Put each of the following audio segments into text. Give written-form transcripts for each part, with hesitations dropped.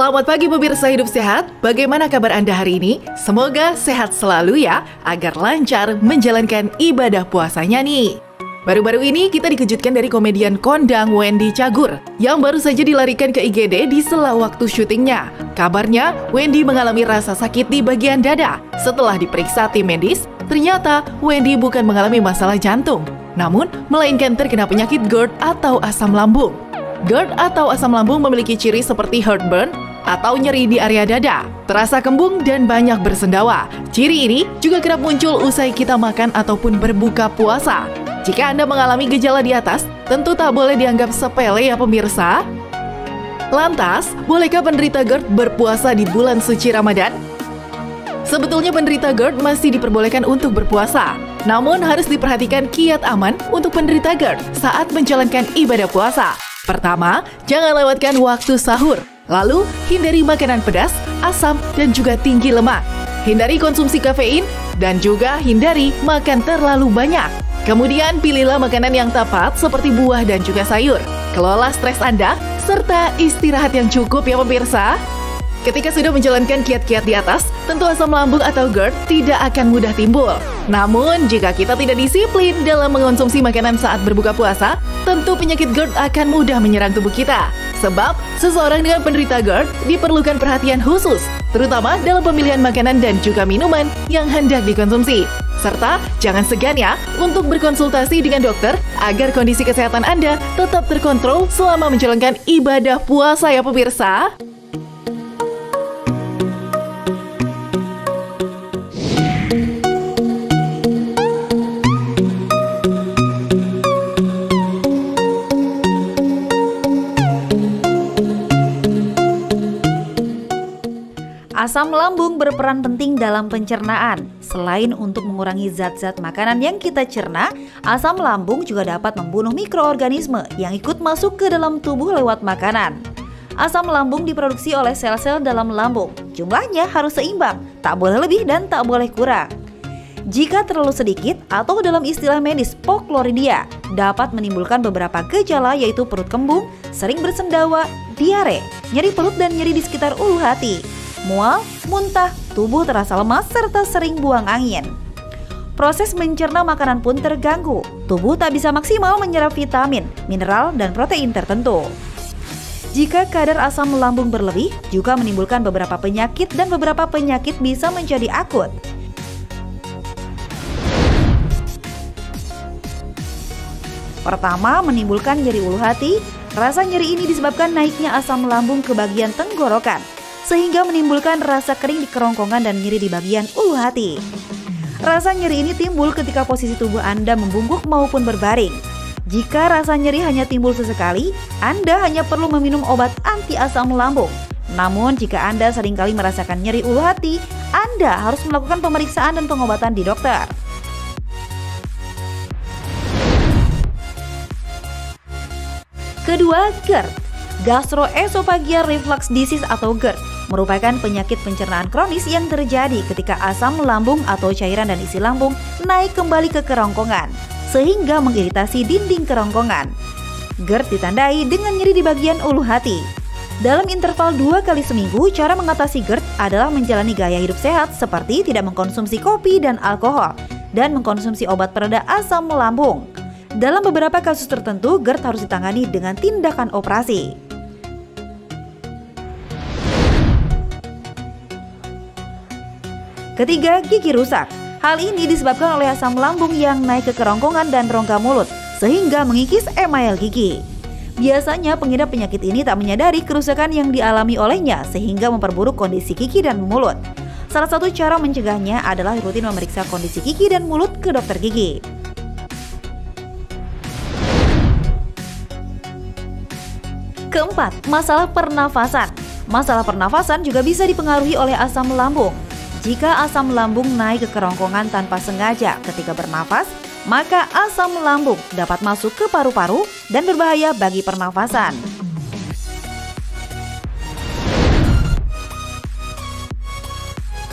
Selamat pagi pemirsa Hidup Sehat, bagaimana kabar Anda hari ini? Semoga sehat selalu ya, agar lancar menjalankan ibadah puasanya nih. Baru-baru ini kita dikejutkan dari komedian kondang Wendy Cagur yang baru saja dilarikan ke IGD di sela waktu syutingnya. Kabarnya, Wendy mengalami rasa sakit di bagian dada. Setelah diperiksa tim medis, ternyata Wendy bukan mengalami masalah jantung, namun melainkan terkena penyakit GERD atau asam lambung. GERD atau asam lambung memiliki ciri seperti heartburn atau nyeri di area dada, terasa kembung dan banyak bersendawa. Ciri ini juga kerap muncul usai kita makan ataupun berbuka puasa. Jika Anda mengalami gejala di atas, tentu tak boleh dianggap sepele ya pemirsa. Lantas, bolehkah penderita GERD berpuasa di bulan suci Ramadan? Sebetulnya penderita GERD masih diperbolehkan untuk berpuasa, namun harus diperhatikan kiat aman untuk penderita GERD saat menjalankan ibadah puasa. Pertama, jangan lewatkan waktu sahur. Lalu, hindari makanan pedas, asam, dan juga tinggi lemak. Hindari konsumsi kafein, dan juga hindari makan terlalu banyak. Kemudian, pilihlah makanan yang tepat seperti buah dan juga sayur. Kelola stres Anda, serta istirahat yang cukup ya pemirsa. Ketika sudah menjalankan kiat-kiat di atas, tentu asam lambung atau GERD tidak akan mudah timbul. Namun, jika kita tidak disiplin dalam mengonsumsi makanan saat berbuka puasa, tentu penyakit GERD akan mudah menyerang tubuh kita. Sebab, seseorang dengan penderita GERD diperlukan perhatian khusus, terutama dalam pemilihan makanan dan juga minuman yang hendak dikonsumsi. Serta, jangan segan ya untuk berkonsultasi dengan dokter agar kondisi kesehatan Anda tetap terkontrol selama menjalankan ibadah puasa ya pemirsa. Asam lambung berperan penting dalam pencernaan. Selain untuk mengurangi zat-zat makanan yang kita cerna, asam lambung juga dapat membunuh mikroorganisme yang ikut masuk ke dalam tubuh lewat makanan. Asam lambung diproduksi oleh sel-sel dalam lambung. Jumlahnya harus seimbang, tak boleh lebih dan tak boleh kurang. Jika terlalu sedikit atau dalam istilah medis pokloridia, dapat menimbulkan beberapa gejala yaitu perut kembung, sering bersendawa, diare, nyeri perut dan nyeri di sekitar ulu hati, mual, muntah, tubuh terasa lemas, serta sering buang angin. Proses mencerna makanan pun terganggu. Tubuh tak bisa maksimal menyerap vitamin, mineral, dan protein tertentu. Jika kadar asam lambung berlebih, juga menimbulkan beberapa penyakit dan beberapa penyakit bisa menjadi akut. Pertama, menimbulkan nyeri ulu hati. Rasa nyeri ini disebabkan naiknya asam lambung ke bagian tenggorokan, sehingga menimbulkan rasa kering di kerongkongan dan nyeri di bagian ulu hati. Rasa nyeri ini timbul ketika posisi tubuh Anda membungkuk maupun berbaring. Jika rasa nyeri hanya timbul sesekali, Anda hanya perlu meminum obat anti asam lambung. Namun jika Anda seringkali merasakan nyeri ulu hati, Anda harus melakukan pemeriksaan dan pengobatan di dokter. Kedua, GERD, gastroesophageal reflux disease atau GERD, merupakan penyakit pencernaan kronis yang terjadi ketika asam lambung atau cairan dan isi lambung naik kembali ke kerongkongan, sehingga mengiritasi dinding kerongkongan. GERD ditandai dengan nyeri di bagian ulu hati. Dalam interval 2 kali seminggu, cara mengatasi GERD adalah menjalani gaya hidup sehat seperti tidak mengkonsumsi kopi dan alkohol, dan mengkonsumsi obat pereda asam lambung. Dalam beberapa kasus tertentu, GERD harus ditangani dengan tindakan operasi. Ketiga, gigi rusak. Hal ini disebabkan oleh asam lambung yang naik ke kerongkongan dan rongga mulut, sehingga mengikis email gigi. Biasanya pengidap penyakit ini tak menyadari kerusakan yang dialami olehnya, sehingga memperburuk kondisi gigi dan mulut. Salah satu cara mencegahnya adalah rutin memeriksa kondisi gigi dan mulut ke dokter gigi. Keempat, masalah pernafasan. Masalah pernafasan juga bisa dipengaruhi oleh asam lambung. Jika asam lambung naik ke kerongkongan tanpa sengaja ketika bernafas, maka asam lambung dapat masuk ke paru-paru dan berbahaya bagi pernafasan.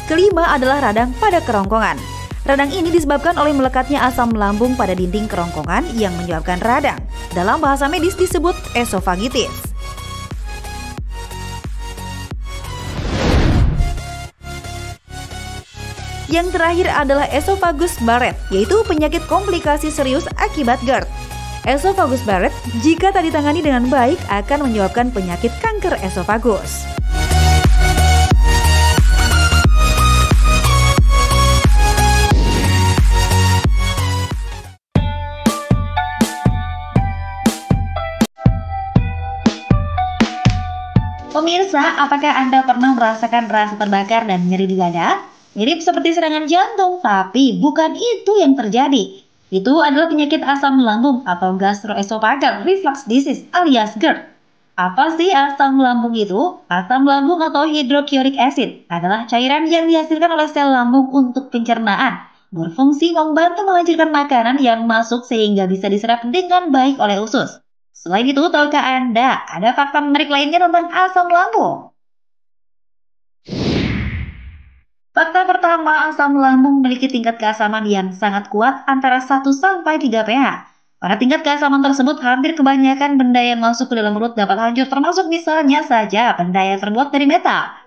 Kelima adalah radang pada kerongkongan. Radang ini disebabkan oleh melekatnya asam lambung pada dinding kerongkongan yang menyebabkan radang. Dalam bahasa medis disebut esofagitis. Yang terakhir adalah esophagus Barrett, yaitu penyakit komplikasi serius akibat GERD. Esophagus Barrett, jika tak ditangani dengan baik, akan menyebabkan penyakit kanker esofagus. Pemirsa, apakah Anda pernah merasakan rasa terbakar dan nyeri di dada? Mirip seperti serangan jantung, tapi bukan itu yang terjadi. Itu adalah penyakit asam lambung atau gastroesophageal reflux disease alias GERD. Apa sih asam lambung itu? Asam lambung atau hydrochloric acid adalah cairan yang dihasilkan oleh sel lambung untuk pencernaan. Berfungsi membantu menghancurkan makanan yang masuk sehingga bisa diserap dengan baik oleh usus. Selain itu, tahukah Anda ada fakta menarik lainnya tentang asam lambung? Fakta pertama, asam lambung memiliki tingkat keasaman yang sangat kuat antara 1-3 pH. Pada tingkat keasaman tersebut, hampir kebanyakan benda yang masuk ke dalam mulut dapat hancur, termasuk misalnya saja benda yang terbuat dari metal.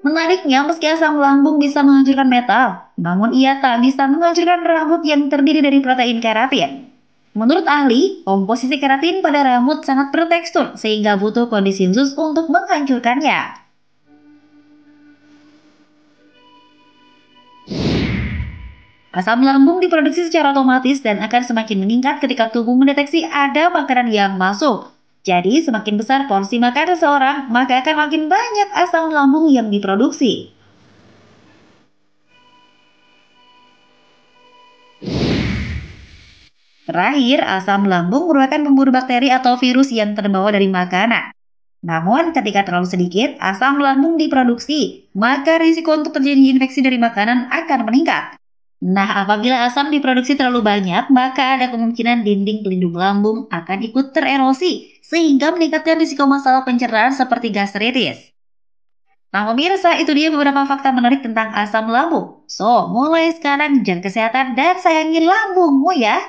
Menariknya, meski asam lambung bisa menghancurkan metal, namun ia tak bisa menghancurkan rambut yang terdiri dari protein keratin. Menurut ahli, komposisi keratin pada rambut sangat bertekstur sehingga butuh kondisi khusus untuk menghancurkannya. Asam lambung diproduksi secara otomatis dan akan semakin meningkat ketika tubuh mendeteksi ada makanan yang masuk. Jadi, semakin besar porsi makanan seseorang, maka akan makin banyak asam lambung yang diproduksi. Terakhir, asam lambung merupakan pemburu bakteri atau virus yang terbawa dari makanan. Namun, ketika terlalu sedikit asam lambung diproduksi, maka risiko untuk terjadi infeksi dari makanan akan meningkat. Nah, apabila asam diproduksi terlalu banyak, maka ada kemungkinan dinding pelindung lambung akan ikut tererosi, sehingga meningkatkan risiko masalah pencernaan seperti gastritis. Nah, pemirsa, itu dia beberapa fakta menarik tentang asam lambung. So, mulai sekarang jaga kesehatan dan sayangi lambungmu ya.